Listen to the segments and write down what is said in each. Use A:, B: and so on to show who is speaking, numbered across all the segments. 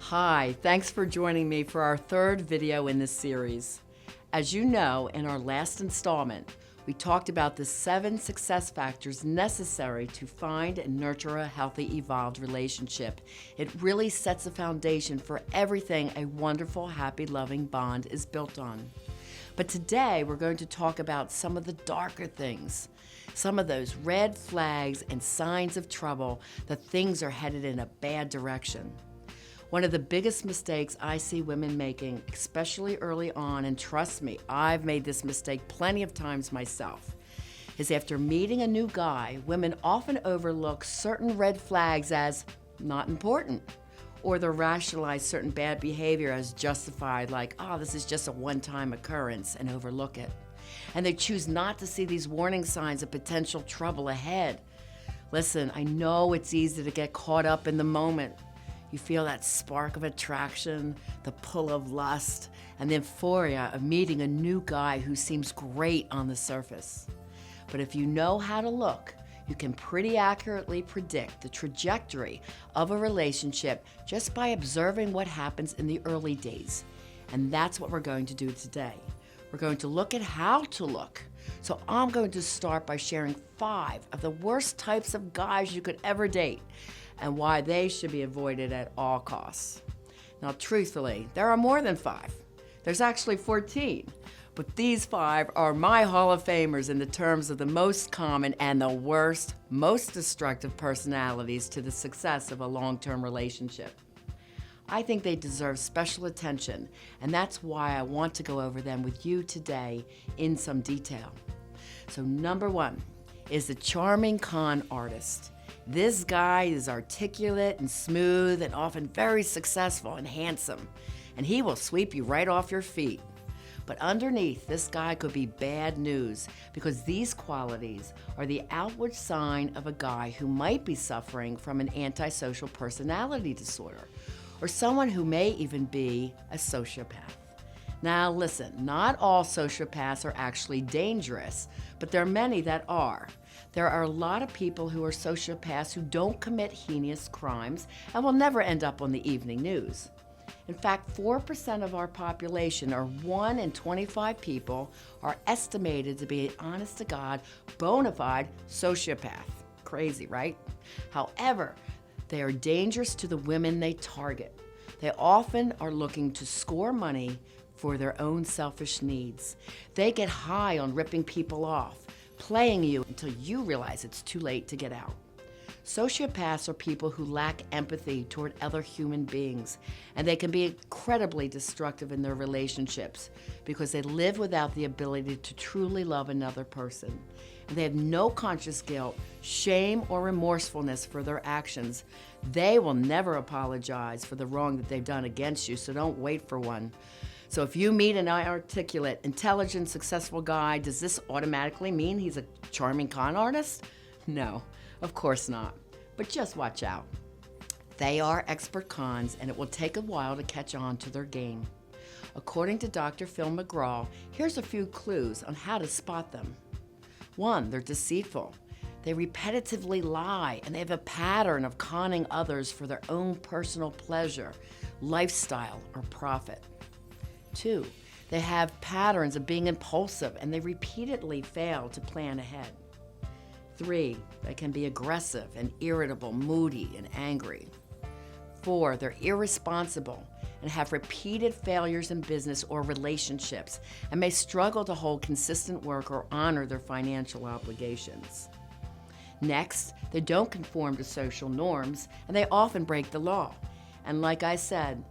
A: Hi, thanks for joining me for our third video in this series. As you know, in our last installment, we talked about the 7 success factors necessary to find and nurture a healthy, evolved relationship. It really sets a foundation for everything a wonderful, happy, loving bond is built on. But today, we're going to talk about some of the darker things, some of those red flags and signs of trouble that things are headed in a bad direction. One of the biggest mistakes I see women making, especially early on, and trust me, I've made this mistake plenty of times myself, is after meeting a new guy, women often overlook certain red flags as not important, or they'll rationalize certain bad behavior as justified, like, oh, this is just a one-time occurrence, and overlook it. And they choose not to see these warning signs of potential trouble ahead. Listen, I know it's easy to get caught up in the moment. You feel that spark of attraction, the pull of lust, and the euphoria of meeting a new guy who seems great on the surface. But if you know how to look, you can pretty accurately predict the trajectory of a relationship just by observing what happens in the early days. And that's what we're going to do today. We're going to look at how to look. So I'm going to start by sharing 5 of the worst types of guys you could ever date, and why they should be avoided at all costs. Now, truthfully, there are more than 5. There's actually 14, but these 5 are my Hall of Famers in the terms of the most common and the worst, most destructive personalities to the success of a long-term relationship. I think they deserve special attention, and that's why I want to go over them with you today in some detail. So number 1 is the charming con artist. This guy is articulate and smooth and often very successful and handsome, and he will sweep you right off your feet. But underneath, this guy could be bad news, because these qualities are the outward sign of a guy who might be suffering from an antisocial personality disorder, or someone who may even be a sociopath. Now listen, not all sociopaths are actually dangerous, but there are many that are. There are a lot of people who are sociopaths who don't commit heinous crimes and will never end up on the evening news. In fact, 4% of our population, or 1 in 25 people, are estimated to be an honest-to-God, bona fide sociopath. Crazy, right? However, they are dangerous to the women they target. They often are looking to score money for their own selfish needs. They get high on ripping people off, playing you until you realize it's too late to get out. Sociopaths are people who lack empathy toward other human beings, and they can be incredibly destructive in their relationships because they live without the ability to truly love another person. And they have no conscious guilt, shame, or remorsefulness for their actions. They will never apologize for the wrong that they've done against you, so don't wait for one. So if you meet an articulate, intelligent, successful guy, does this automatically mean he's a charming con artist? No, of course not. But just watch out. They are expert cons, and it will take a while to catch on to their game. According to Dr. Phil McGraw, here's a few clues on how to spot them. 1, they're deceitful. They repetitively lie, and they have a pattern of conning others for their own personal pleasure, lifestyle, or profit. 2, they have patterns of being impulsive, and they repeatedly fail to plan ahead. 3, they can be aggressive and irritable, moody, and angry. 4, they're irresponsible and have repeated failures in business or relationships, and may struggle to hold consistent work or honor their financial obligations. Next, they don't conform to social norms, and they often break the law. And like I said,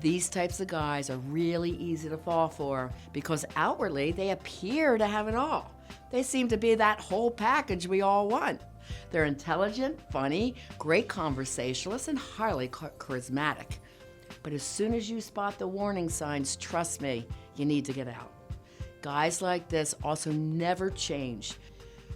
A: these types of guys are really easy to fall for because outwardly they appear to have it all. They seem to be that whole package we all want. They're intelligent, funny, great conversationalists, and highly charismatic. But as soon as you spot the warning signs, trust me, you need to get out. Guys like this also never change.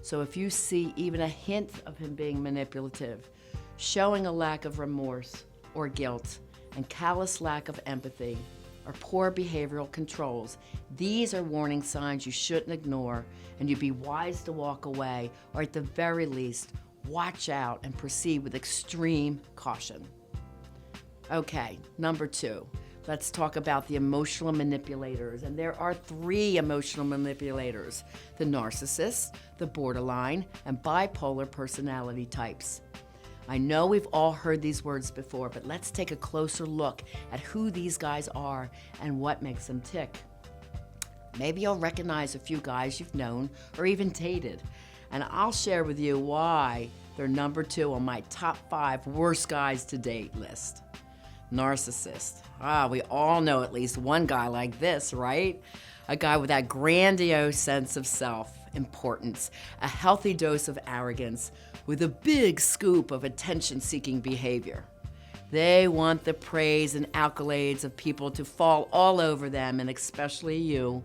A: So if you see even a hint of him being manipulative, showing a lack of remorse or guilt, and callous lack of empathy, or poor behavioral controls, these are warning signs you shouldn't ignore, and you'd be wise to walk away, or at the very least, watch out and proceed with extreme caution. Okay, number 2. Let's talk about the emotional manipulators. And there are 3 emotional manipulators: the narcissist, the borderline, and bipolar personality types. I know we've all heard these words before, but let's take a closer look at who these guys are and what makes them tick. Maybe you'll recognize a few guys you've known or even dated, and I'll share with you why they're number 2 on my top 5 worst guys to date list. Narcissist. We all know at least one guy like this, right? A guy with that grandiose sense of self-importance, a healthy dose of arrogance, with a big scoop of attention-seeking behavior. They want the praise and accolades of people to fall all over them, and especially you,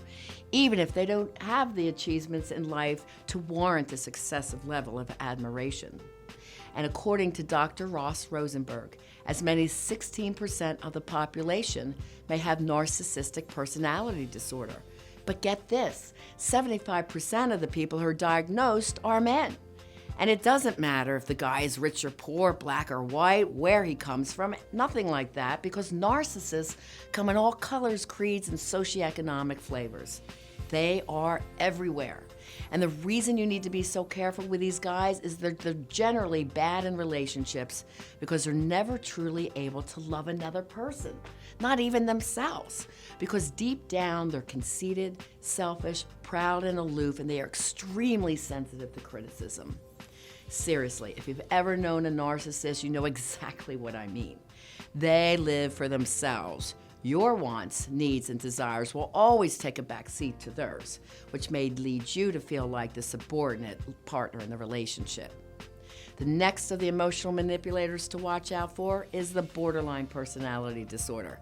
A: even if they don't have the achievements in life to warrant this excessive level of admiration. And according to Dr. Ross Rosenberg, as many as 16% of the population may have narcissistic personality disorder. But get this, 75% of the people who are diagnosed are men. And it doesn't matter if the guy is rich or poor, black or white, where he comes from, nothing like that, because narcissists come in all colors, creeds, and socioeconomic flavors. They are everywhere. And the reason you need to be so careful with these guys is they're generally bad in relationships because they're never truly able to love another person, not even themselves, because deep down they're conceited, selfish, proud, and aloof, and they are extremely sensitive to criticism. Seriously, if you've ever known a narcissist, you know exactly what I mean. They live for themselves. Your wants, needs, and desires will always take a back seat to theirs, which may lead you to feel like the subordinate partner in the relationship. The next of the emotional manipulators to watch out for is the borderline personality disorder.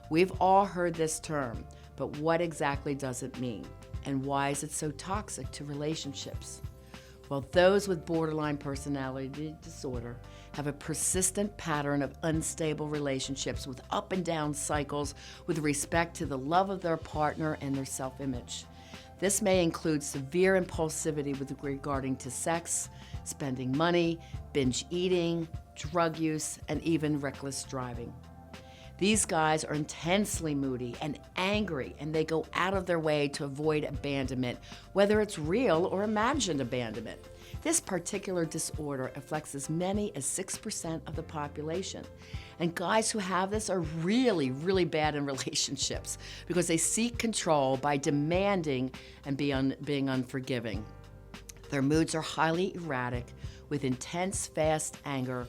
A: We've all heard this term, but what exactly does it mean? And why is it so toxic to relationships? Well, those with borderline personality disorder have a persistent pattern of unstable relationships with up and down cycles with respect to the love of their partner and their self-image. This may include severe impulsivity with regarding to sex, spending money, binge eating, drug use, and even reckless driving. These guys are intensely moody and angry, and they go out of their way to avoid abandonment, whether it's real or imagined abandonment. This particular disorder afflicts as many as 6% of the population. And guys who have this are really, really bad in relationships because they seek control by demanding and being unforgiving. Their moods are highly erratic with intense, fast anger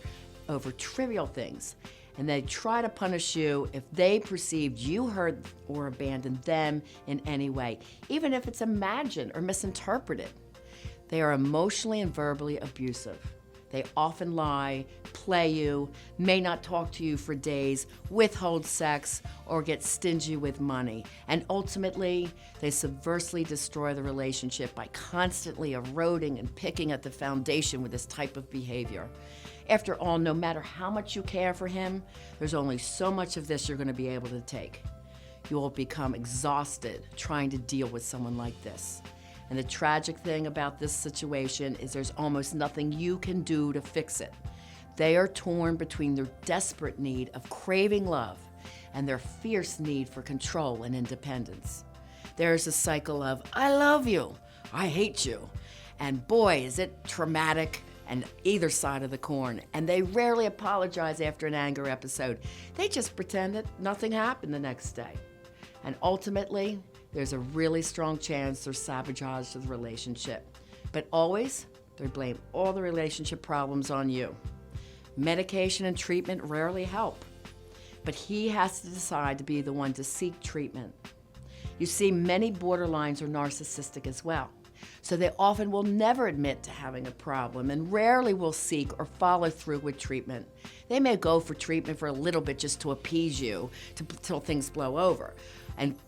A: over trivial things. And they try to punish you if they perceived you hurt or abandoned them in any way, even if it's imagined or misinterpreted. They are emotionally and verbally abusive. They often lie, play you, may not talk to you for days, withhold sex, or get stingy with money. And ultimately, they subversely destroy the relationship by constantly eroding and picking at the foundation with this type of behavior. After all, no matter how much you care for him, there's only so much of this you're going to be able to take. You will become exhausted trying to deal with someone like this. And the tragic thing about this situation is there's almost nothing you can do to fix it. They are torn between their desperate need of craving love and their fierce need for control and independence. There's a cycle of, I love you, I hate you, and boy, is it traumatic and either side of the coin. And they rarely apologize after an anger episode. They just pretend that nothing happened the next day. And ultimately, there's a really strong chance there's sabotage to the relationship. But always, they blame all the relationship problems on you. Medication and treatment rarely help, but he has to decide to be the one to seek treatment. You see, many borderlines are narcissistic as well, so they often will never admit to having a problem and rarely will seek or follow through with treatment. They may go for treatment for a little bit just to appease you till things blow over.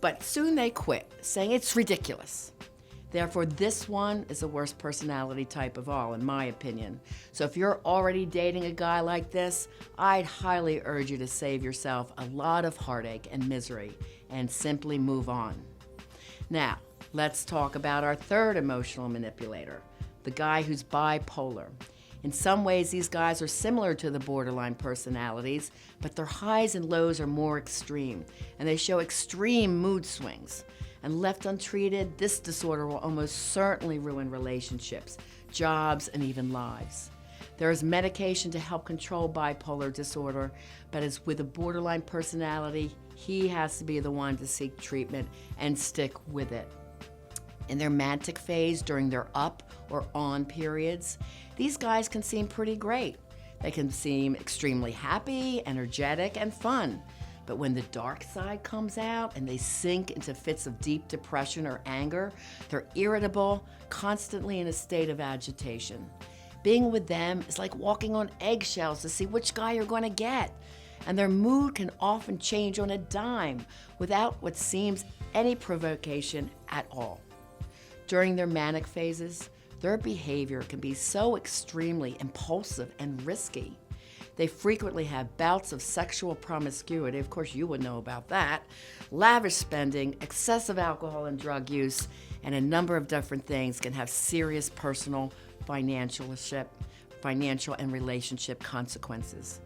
A: But soon they quit, saying it's ridiculous. Therefore, this one is the worst personality type of all, in my opinion. So if you're already dating a guy like this, I'd highly urge you to save yourself a lot of heartache and misery and simply move on. Now, let's talk about our third emotional manipulator, the guy who's bipolar. In some ways, these guys are similar to the borderline personalities, but their highs and lows are more extreme, and they show extreme mood swings. And left untreated, this disorder will almost certainly ruin relationships, jobs, and even lives. There is medication to help control bipolar disorder, but as with a borderline personality, he has to be the one to seek treatment and stick with it. In their manic phase, during their up or on periods, these guys can seem pretty great. They can seem extremely happy, energetic, and fun. But when the dark side comes out and they sink into fits of deep depression or anger, they're irritable, constantly in a state of agitation. Being with them is like walking on eggshells to see which guy you're going to get. And their mood can often change on a dime without what seems any provocation at all. During their manic phases, their behavior can be so extremely impulsive and risky. They frequently have bouts of sexual promiscuity, of course you would know about that, lavish spending, excessive alcohol and drug use, and a number of different things can have serious personal, financial, and relationship consequences.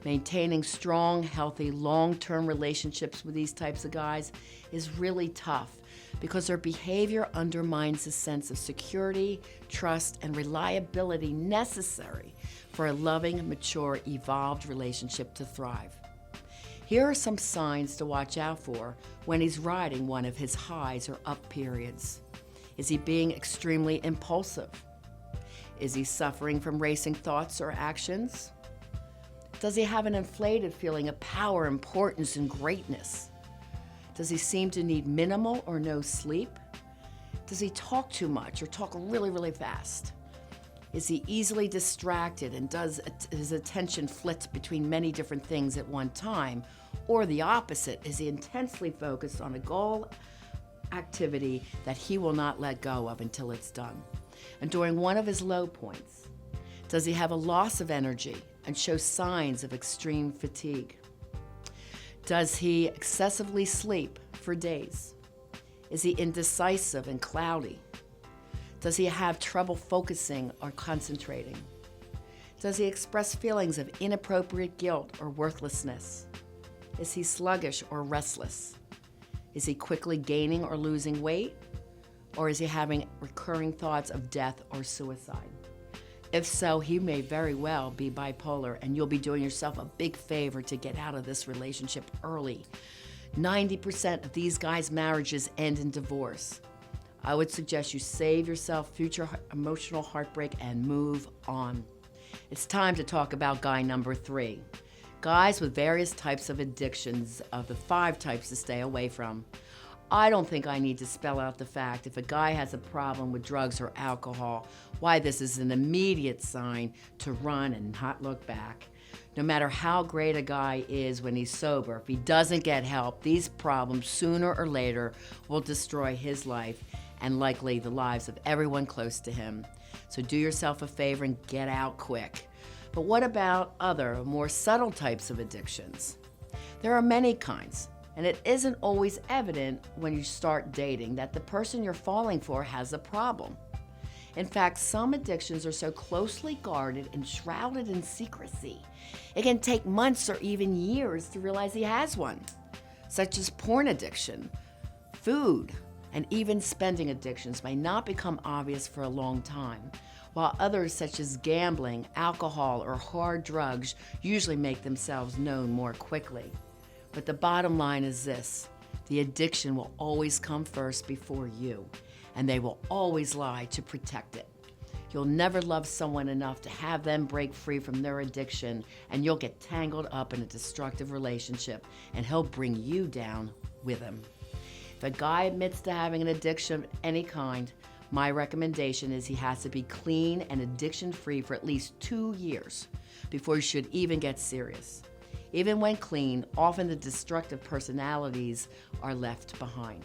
A: Maintaining strong, healthy, long-term relationships with these types of guys is really tough because their behavior undermines the sense of security, trust, and reliability necessary for a loving, mature, evolved relationship to thrive. Here are some signs to watch out for when he's riding one of his highs or up periods. Is he being extremely impulsive? Is he suffering from racing thoughts or actions? Does he have an inflated feeling of power, importance, and greatness? Does he seem to need minimal or no sleep? Does he talk too much or talk really, really fast? Is he easily distracted and does his attention flit between many different things at one time? Or the opposite, is he intensely focused on a goal activity that he will not let go of until it's done? And during one of his low points, does he have a loss of energy and show signs of extreme fatigue? Does he excessively sleep for days? Is he indecisive and cloudy? Does he have trouble focusing or concentrating? Does he express feelings of inappropriate guilt or worthlessness? Is he sluggish or restless? Is he quickly gaining or losing weight? Or is he having recurring thoughts of death or suicide? If so, he may very well be bipolar, and you'll be doing yourself a big favor to get out of this relationship early. 90% of these guys' marriages end in divorce. I would suggest you save yourself future emotional heartbreak and move on. It's time to talk about guy number 3. Guys with various types of addictions, of the 5 types to stay away from. I don't think I need to spell out the fact if a guy has a problem with drugs or alcohol, why this is an immediate sign to run and not look back. No matter how great a guy is when he's sober, if he doesn't get help, these problems sooner or later will destroy his life and likely the lives of everyone close to him. So do yourself a favor and get out quick. But what about other, more subtle types of addictions? There are many kinds. And it isn't always evident when you start dating that the person you're falling for has a problem. In fact, some addictions are so closely guarded and shrouded in secrecy, it can take months or even years to realize he has one, such as porn addiction, food, and even spending addictions may not become obvious for a long time, while others such as gambling, alcohol, or hard drugs usually make themselves known more quickly. But the bottom line is this: the addiction will always come first before you, and they will always lie to protect it. You'll never love someone enough to have them break free from their addiction, and you'll get tangled up in a destructive relationship, and he'll bring you down with him. If a guy admits to having an addiction of any kind, my recommendation is he has to be clean and addiction-free for at least 2 years before he should even get serious. Even when clean, often the destructive personalities are left behind.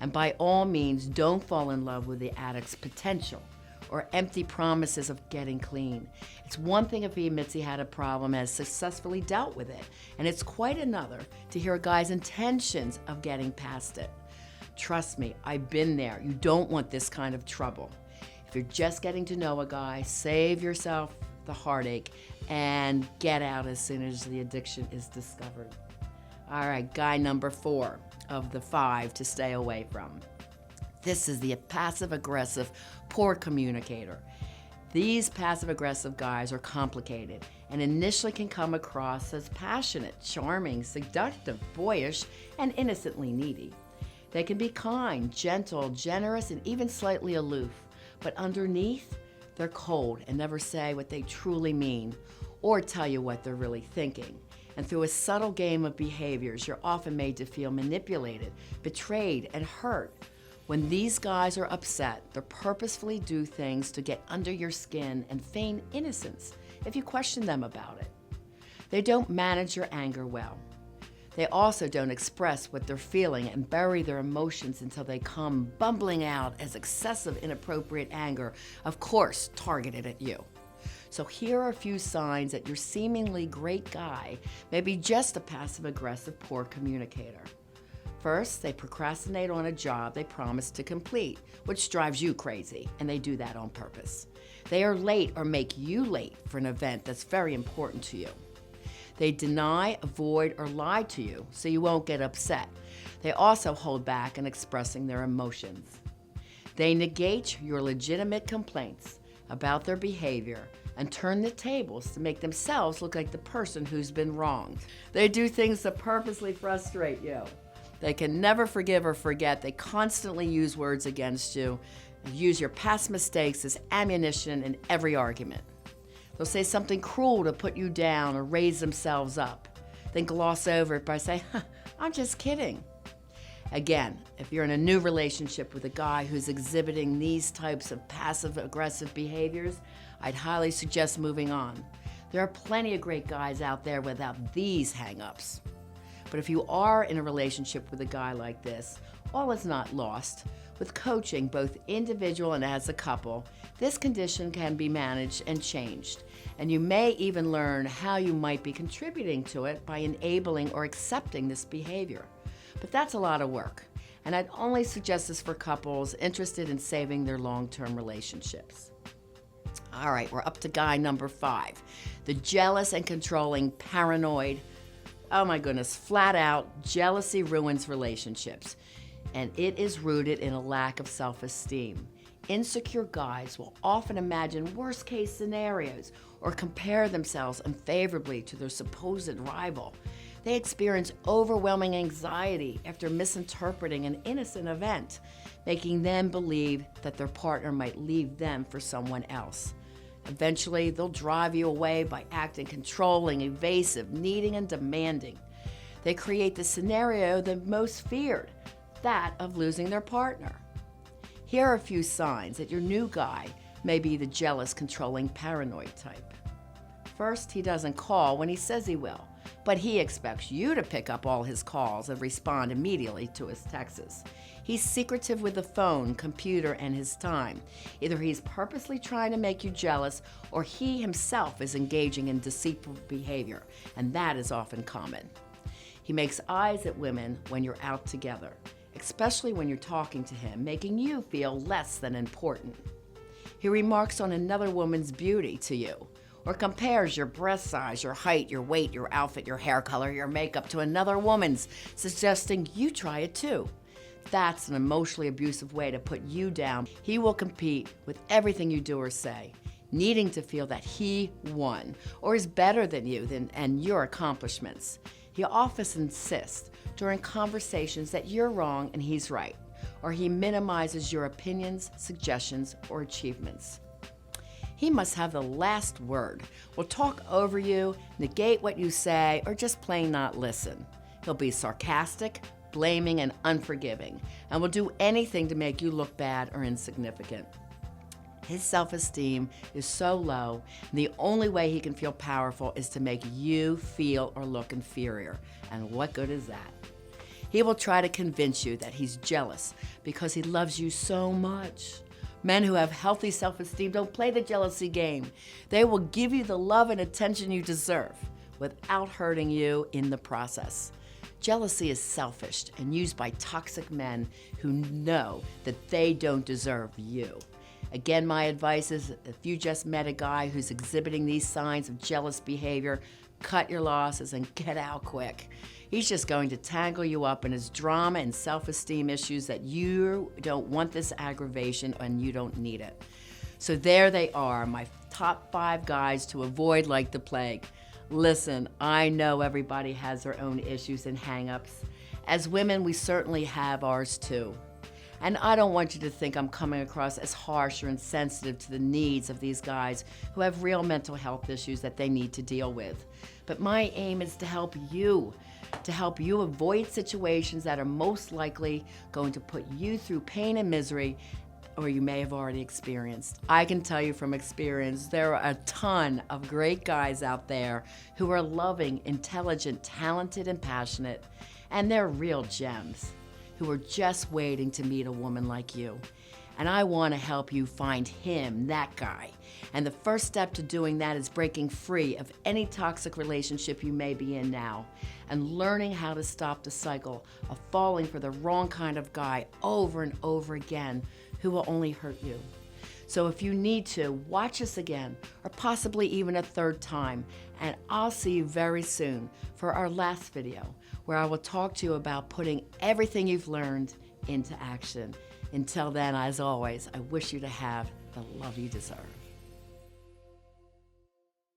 A: And by all means, don't fall in love with the addict's potential or empty promises of getting clean. It's one thing if he admits he had a problem and has successfully dealt with it, and it's quite another to hear a guy's intentions of getting past it. Trust me, I've been there. You don't want this kind of trouble. If you're just getting to know a guy, save yourself the heartache, and get out as soon as the addiction is discovered. All right, guy number 4 of the 5 to stay away from. This is the passive-aggressive, poor communicator. These passive-aggressive guys are complicated and initially can come across as passionate, charming, seductive, boyish, and innocently needy. They can be kind, gentle, generous, and even slightly aloof, but underneath, they're cold and never say what they truly mean or tell you what they're really thinking. And through a subtle game of behaviors, you're often made to feel manipulated, betrayed, and hurt. When these guys are upset, they purposefully do things to get under your skin and feign innocence if you question them about it. They don't manage your anger well. They also don't express what they're feeling and bury their emotions until they come bumbling out as excessive, inappropriate anger, of course, targeted at you. So here are a few signs that your seemingly great guy may be just a passive-aggressive, poor communicator. First, they procrastinate on a job they promised to complete, which drives you crazy, and they do that on purpose. They are late or make you late for an event that's very important to you. They deny, avoid, or lie to you so you won't get upset. They also hold back in expressing their emotions. They negate your legitimate complaints about their behavior and turn the tables to make themselves look like the person who's been wronged. They do things to purposely frustrate you. They can never forgive or forget. They constantly use words against you and use your past mistakes as ammunition in every argument. They'll say something cruel to put you down or raise themselves up, then gloss over it by saying, I'm just kidding. Again, if you're in a new relationship with a guy who's exhibiting these types of passive-aggressive behaviors, I'd highly suggest moving on. There are plenty of great guys out there without these hang-ups. But if you are in a relationship with a guy like this, all is not lost. With coaching, both individual and as a couple, this condition can be managed and changed. And you may even learn how you might be contributing to it by enabling or accepting this behavior. But that's a lot of work, and I'd only suggest this for couples interested in saving their long-term relationships. All right, we're up to guy number 5, the jealous and controlling, paranoid. Oh my goodness, flat out, jealousy ruins relationships, and it is rooted in a lack of self-esteem. Insecure guys will often imagine worst-case scenarios or compare themselves unfavorably to their supposed rival. They experience overwhelming anxiety after misinterpreting an innocent event, making them believe that their partner might leave them for someone else. Eventually, they'll drive you away by acting controlling, evasive, needing, and demanding. They create the scenario they most feared, that of losing their partner. Here are a few signs that your new guy may be the jealous, controlling, paranoid type. First, he doesn't call when he says he will, but he expects you to pick up all his calls and respond immediately to his texts. He's secretive with the phone, computer, and his time. Either he's purposely trying to make you jealous, or he himself is engaging in deceitful behavior, and that is often common. He makes eyes at women when you're out together, especially when you're talking to him, making you feel less than important. He remarks on another woman's beauty to you, or compares your breast size, your height, your weight, your outfit, your hair color, your makeup to another woman's, suggesting you try it too. That's an emotionally abusive way to put you down. He will compete with everything you do or say, needing to feel that he won or is better than you and your accomplishments. He often insists during conversations that you're wrong and he's right, or he minimizes your opinions, suggestions, or achievements. He must have the last word, will talk over you, negate what you say, or just plain not listen. He'll be sarcastic, blaming, and unforgiving, and will do anything to make you look bad or insignificant. His self-esteem is so low, and the only way he can feel powerful is to make you feel or look inferior. And what good is that? He will try to convince you that he's jealous because he loves you so much. Men who have healthy self-esteem don't play the jealousy game. They will give you the love and attention you deserve without hurting you in the process. Jealousy is selfish and used by toxic men who know that they don't deserve you. Again, my advice is if you just met a guy who's exhibiting these signs of jealous behavior, cut your losses and get out quick. He's just going to tangle you up in his drama and self-esteem issues that you don't want this aggravation and you don't need it. So there they are, my top 5 guys to avoid like the plague. Listen, I know everybody has their own issues and hang-ups. As women, we certainly have ours too. And I don't want you to think I'm coming across as harsh or insensitive to the needs of these guys who have real mental health issues that they need to deal with. But my aim is to help you avoid situations that are most likely going to put you through pain and misery, or you may have already experienced. I can tell you from experience, there are a ton of great guys out there who are loving, intelligent, talented, and passionate, and they're real gems who are just waiting to meet a woman like you. And I want to help you find him, that guy. And the first step to doing that is breaking free of any toxic relationship you may be in now and learning how to stop the cycle of falling for the wrong kind of guy over and over again who will only hurt you. So if you need to, watch us again, or possibly even a third time, and I'll see you very soon for our last video, where I will talk to you about putting everything you've learned into action. Until then, as always, I wish you to have the love you deserve.